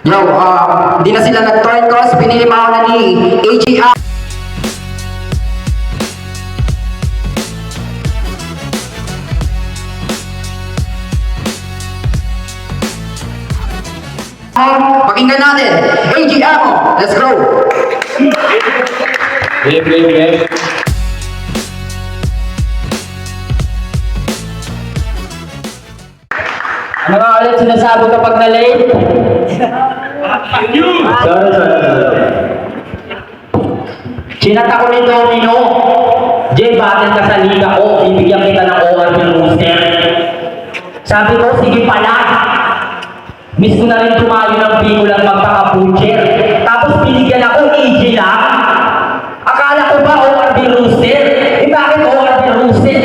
Yo, di na sila nag-turn cross, pinilimaw na ni AGR. Pakinggan natin, AGR mo, let's go! Game. Ano nga ulit sinasabi kapag na-late? Sorry. Sinata ko ni Domino. Jay, bakit ka sa liga ko? Bibigyan kita ng OR ng booster. Sabi ko, sige pala. Miss ko na rin tumayo ng Bicol ang magkaka-butcher. Tapos binigyan ako, EJ lang. Akala ko ba OR ng rooster? Bakit OR ng rooster?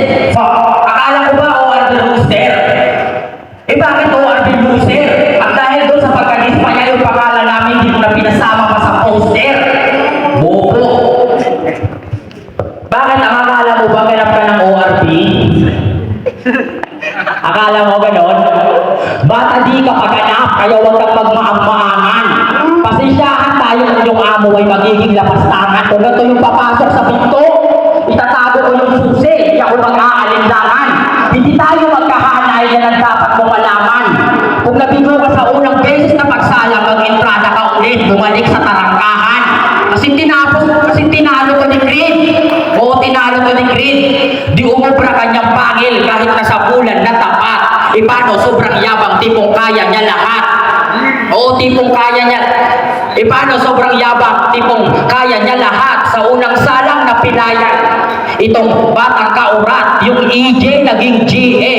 Akala ko ba OR ng rooster? Bakit OR ng rooster? At dahil doon sa pagka-dispa niya yung pangalan namin, hindi ko na pinasama pa sa poster. Bobo. Bakit ang akala mo ba ganap ka ng ORP? Akala mo ganon? Bata di ka paganap, kaya huwag kang magmaang-maangan. Pasensyahan tayo kung yung amo ay magiging lapastangan. Kung ito yung papasok sa pinto, itatago ko yung susi, hindi ako mag-aalinlangan. Hindi tayo magkahanay yan ang dapat mong malaman. Kung nabigo ka sa unang beses na pagsala, mag-entrada ka ulit, bumalik sa tarangkahan. Kasi tinalo ko ni Creed. Oo, tinalo ko ni Creed. Di umubra kanyang pangil kahit nasa bulan na tapat. Paano sobrang yabang, tipong kaya niya lahat. Oo, tipong kaya niya. Paano sobrang yabang, tipong kaya niya lahat. Sa unang salang na pinayan itong batang kaurat, yung EJ naging GA.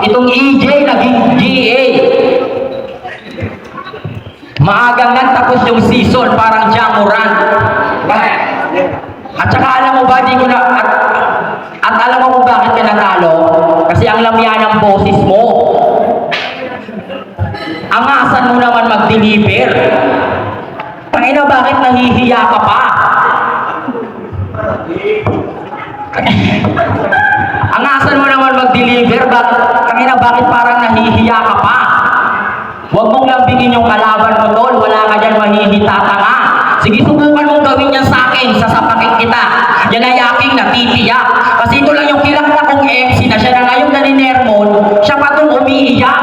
Itong EJ naging GA. Maagang nagtapos yung season, parang Jamuran. At saka alam mo ba, di ko na... At alam mo kung bakit ka natalo? Kasi ang lamya ng boses mo. Angasan mo naman mag-deliver. Tangina, bakit nahihiya ka pa? Angasan mo naman mag-deliver. Tangina, bakit parang nahihiya ka pa? Huwag mong lambingin yung kalaban mo tol. Wala ka dyan mahihitatanga. Sige, subukan mong gawin yan sa akin. Sasapakin kita. Yan ay aking natitiyak. Kasi ito lang yung kilala kong MC na siya na ngayon naninermon, siya pa itong umiiyak.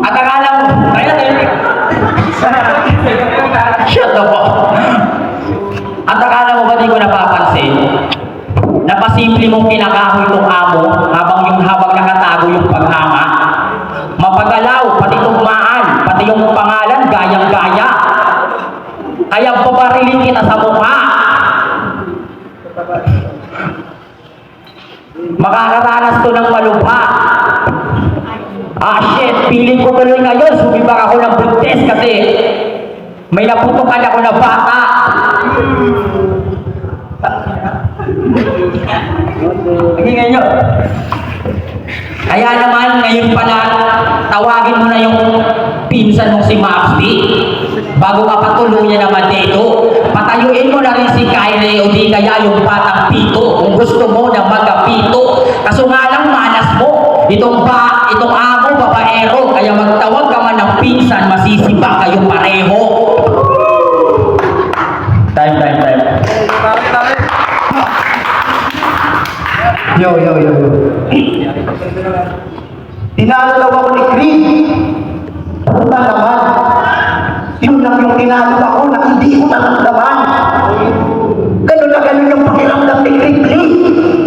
At akala mo, shut up. At akala mo ba di ko napapansin? Napasimple mong kinakahoy itong amo habang nakatago yung paghanga. Mapagalaw, pati tugmaan, pati yung pangalan, gayang-gaya. Kaya pabarilin kita sa mukha. Makakaranas to ng malubha. Shit, piling ko tuloy ngayon, sumibak ako ng buntes kasi may naputukan ako na bata. Nagingay nyo. Kaya naman, ngayon pala, tawagin mo na yung pinsan mong si Mapsy. Bago ka patuluyan naman dito, patayuin mo na rin si Kyrie o di kaya yung batang pito kung gusto mo na magkapito. Kaso nga lang manas mo, itong amo, babaero, kaya magtawag ka man ng pinsan, masisiba kayo pareho. Time. Yo. Tinalo daw ako ni Creed. Punta naman. Yun lang yung tinalo ako na hindi ko naramdaman. Ganun na ganun yung pakiramdam ni Creed Lee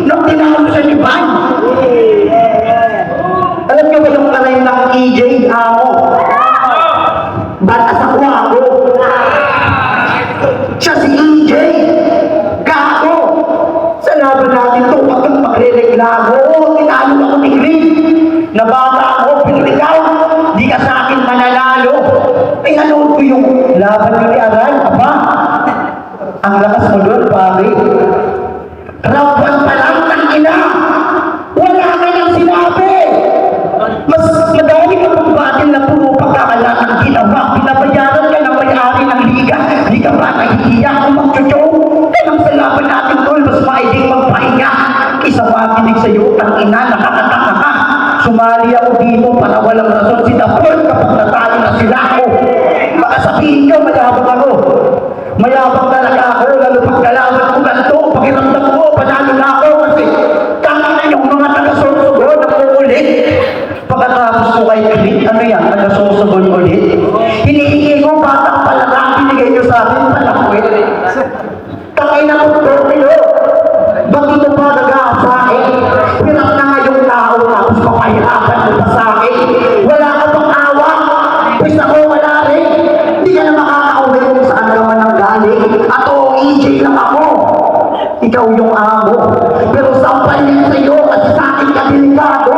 nung tinalo siya ni Van. Alam niyo ba yung kanay ng EJ Amo? Batas ako ako. Siya si EJ. Gago. Sa laban natin ito, wag kang magre-reklamo. Tinalo ako ni Creed. Nabata ako, piniligaw. Di ka sa akin mananalo. Pinanood ko yung laban ko ni Aran. Aba, ang lakas mo doon, pare. Round 1 pa lang, ang ina. Wala ka nang sinabi. Mas madami ka pang batil na puro pagkakala ang ginawa. Pinabayaran ka ng may-ari ng liga. Di ka ba nahihiya kung mag-chow? Kaya sa laban natin tol, mas maiging magpahinga. Isa makinig sa'yo, ang ina, nakakataka ka. Sumali ako dito para walang rason si Dapol kapag Wala ka bang awa? Pues ako wala rin. Hindi ka na makakauwi kung saan ka man ang galing. At oo, EJ lang ako. Ikaw yung amo. Pero sampal din sa'yo at sa akin ka delikado.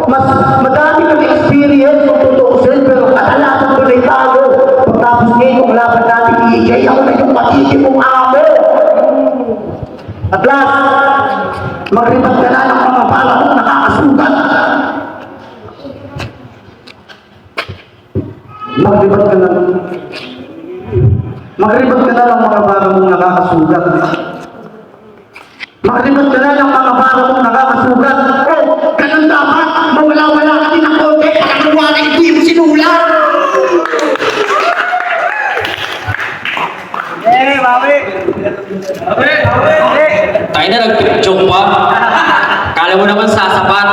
Mas madami kang experience kung tutuusin, pero kadalasan ko na'y talo. Pagtapos ngayon, kung laban natin EJ, ako na yung magiging mong amo. At last, magribag ka na ng mga bala mong nakakasugat. Magribag ka na. Magribag ka na ng mga bala mong nakakasugat. Magribag ka na ng mga bala mong nakakasugat. Oh, ganun dapat. Mawala-wala ka din ng konti. Pagkakawa na hindi mo sinulat. Tayo na nag-joke pa. Kala mo naman sasapat.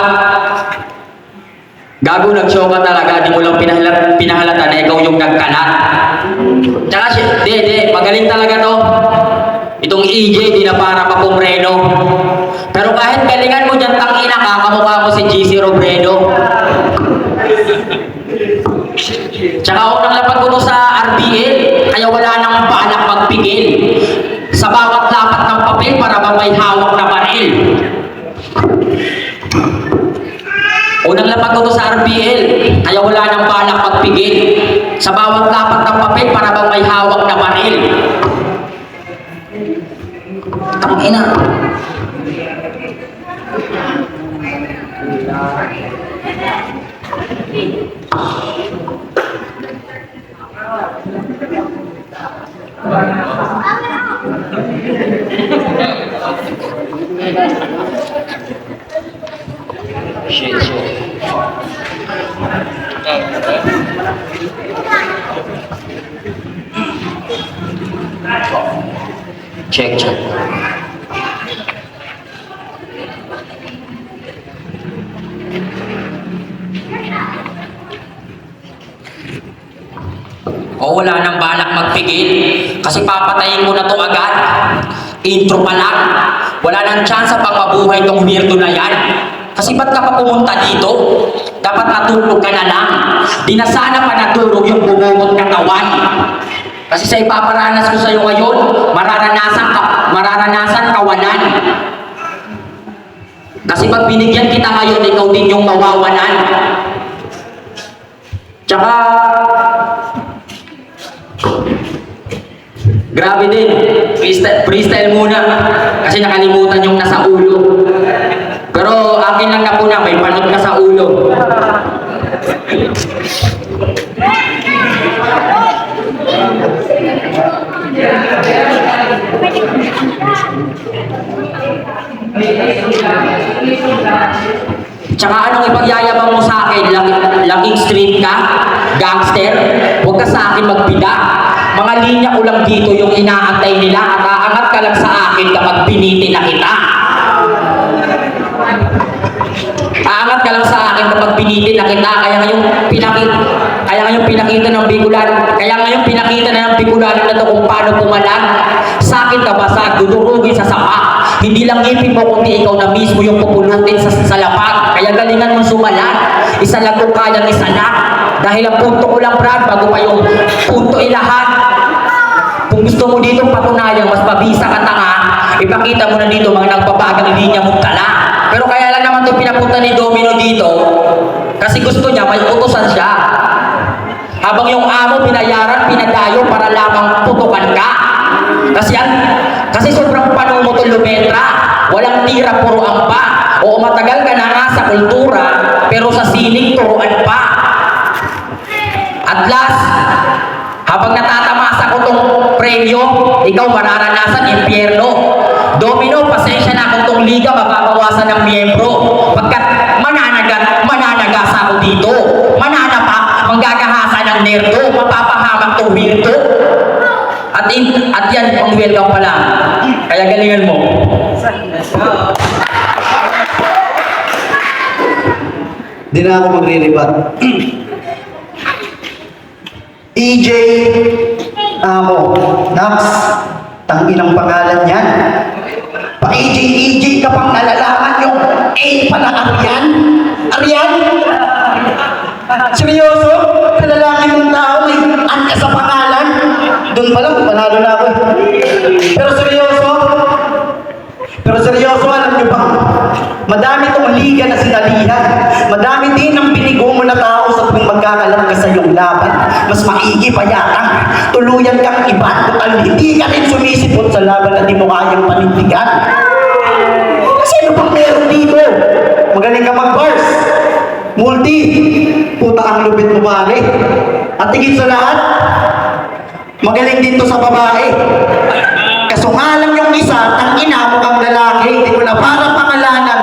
Gago, nag-show ka talaga. Di mo lang pinahalata na ikaw yung nagkalat. Tsaka, di, magaling talaga to. Itong EJ, di na para pa pumreno. Pero kahit galingan mo dyan, tangina ka, kamukha mo si GC Robredo. Tsaka unang lapag ko sa RBL, kaya wala nang balak magpigil. Sa bawat lapat ng papel para ba may hawak na baril. Unang lapag ko sa RBL, kaya wala nang balak magpigil. Sa bawat lapat ng papel para ba may hawak na baril. Tangina. Shit. Check. O wala nang balak magpigil kasi papatayin mo na to agad. Intro pa lang. Wala nang chance pang mabuhay tong weirdo na yan. Kasi ba't ka pa pumunta dito? Dapat natulog ka na lang. Di na sana pa natulog yung bumubot katawan. Kasi sa ipaparanas ko sa'yo ngayon, mararanasan kawalan. Kasi pag binigyan kita ngayon, ikaw din yung mawawalan. Tsaka, grabe din. Freestyle muna. Kasi nakalimutan yung nasa ulo. Pero akin lang na po na, may panot ka sa ulo. Tsaka anong ipagyayabang mo sa akin? Laking street ka? Gangster? Huwag ka sa akin magbida. Mga linya ko lang dito yung inaantay nila at aangat ka lang sa akin kapag biniti na kita. Aangat ka lang sa akin kapag biniti na kita. Kaya ngayong pinakita ng Bicolano. Kaya ngayong pinakita na ng Bicolano na to kung paano pumalag. Sa akin ka basag, dudurugin sa sapa. Hindi lang ipin mo kundi ikaw na mismo yung pupulutin sa lapag. Kaya galingan mong sumalat. Isa lang kung kayang isanak. Dahil ang punto ko lang, Brad, bago pa yung punto ilahat. Kung gusto mo dito patunayan, mas mabisa ka tanga, ipakita mo na dito mga nagbabagang linya mong tala. Pero kaya lang naman ito pinapunta ni Domino dito, kasi gusto niya, may utusan siya. Habang yung amo pinayaran, pinadayo para lamang putukan ka. Kasi sobrang panumot ang lumetra, walang tira, puro ampa. O matagal ka na nga sa kultura, pero sa sining turuan pa. At last, habang natatamasa ko tong premyo, ikaw mararanasan impyerno. Domino, pasensya na kung tong liga mababawasan ng miyembro. Pagkat mananagasa ako dito. Mananapak, manggagahasa ng nerdo, mapapahamak tong wirto. At yan, pang welcome pa lang. Kaya galingan mo. Di na ako magre-rebat. EJ Amo, Nax, tanginang pangalan yan. Pa-EJ ka pang nalalaman yung A pala Aryan? Aryan? Seryoso? Sa lalaki mong tao, may anya sa pangalan? Doon pa lang, panalo na ako eh. Pero seryoso, alam nyo ba? Madami tong liga na sinalihan. Madami din ang binigo mo na tao sa tuwing magkakalat ka sa iyong laban. Mas maigi pa yata. Tuluyan kang iba at hindi ka rin sumisipot sa laban na di mo kayang panindigan. Sino pang meron dito? Magaling ka mag-bars. Multi. Puta ang lupit mo pare. At tigit sa lahat, magaling dito sa babae. Kaso nga lang yung isa, tang ina mo kang lalaki, hindi ko na para pangalanan.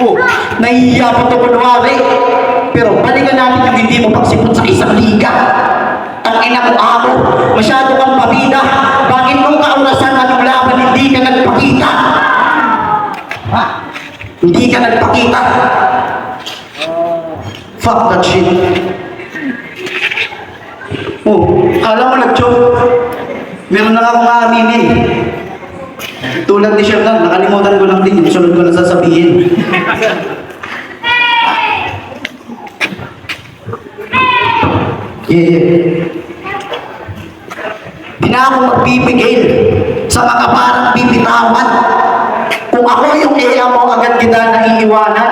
Oh, nahihiya pa ito kunwari. Pero balikan natin yung hindi mo pagsipot sa isang liga. Ang ina mo ako, masyado kang pabida. Bakit nung kaurasan anong laban, hindi ka nagpakita? Ha? Hindi ka nagpakita. Fuck that shit. Oh, kala mo nag-joke. Meron na akong aaminin. Tulad ni Sherdan, nakalimutan ko lang din. Yung sunod ko na sasabihin. Yeah. Di na ako magbibigil sa mga parang bibitawan. Kung ako yung iya mo, agad kita naiiwanan.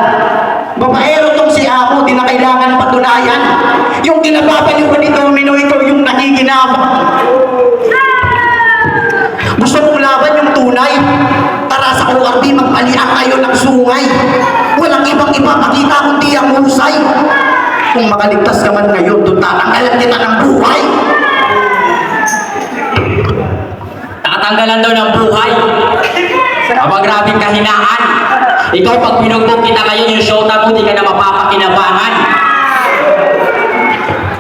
Babaero tong si Amo, di na kailangan patunayan. Yung kinababaliw ko ni Domino, ikaw yung nakikinabang. Gusto mong laban yung tunay? Tara sa ORB, magpalian kayo ng sungay. Walang ibang-iba makita kundi ang husay. Kung makaligtas ka man ngayon, doon tatanggalan kita ng buhay. Tatanggalan daw ng buhay. Aba, grabing kahinaan. Ikaw, pag pinugbog kita ngayon, yung shota mo, di ka na mapapakinabangan.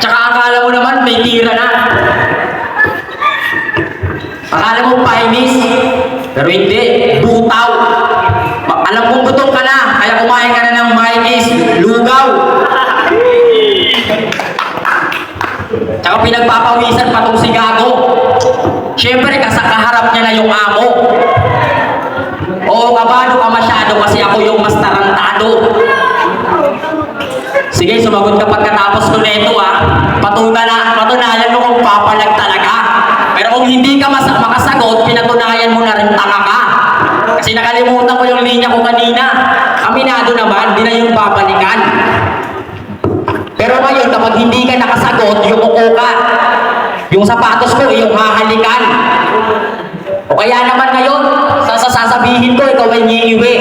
Tsaka akala mo naman, may tira na. Akala mo painis, pero hindi, butaw. Alam kong gutom ka na, kaya kumain ka na ng mais, lugaw. Tsaka pinagpapawisan pa tong si Gago. Siyempre, kaharap niya na yung amo. Oo, kabado ka masyado kasi ako yung mas tarantado. Sige, sumagot ka pagkatapos ko nito patunayan mo kung papalag talaga. Pero kung hindi ka makasagot, pinatunayan mo na rin tanga ka. Kasi nakalimutan ko yung linya ko kanina. Aminado naman, di na yung babalikan. Pero ngayon, kapag hindi ka nakasagot, yung uko ka. Yung sapatos ko, yung hahalikan. O kaya naman ngayon, sasabihin ko, ikaw ay ngiiwi.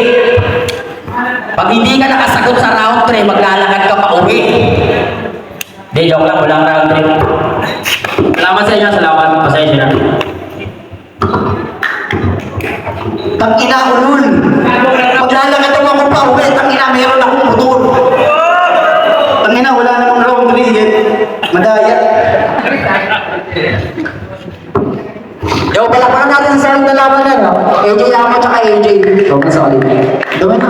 Pag hindi ka nakasagot sa round 3, maglalakad ka pa uwi. Hindi, joke lang, walang round 3. Salamat sa inyo, salamat. Pasensya na. Tangina ulul. Maglalakad ako pa uwi. Tangina, meron akong motor. Tangina, wala namang round 3 eh. Madaya. Yo, palakpakan natin sa sarili na laban na, no? AJ Amo tsaka AJ. Huwag na sa ulit. Doon na.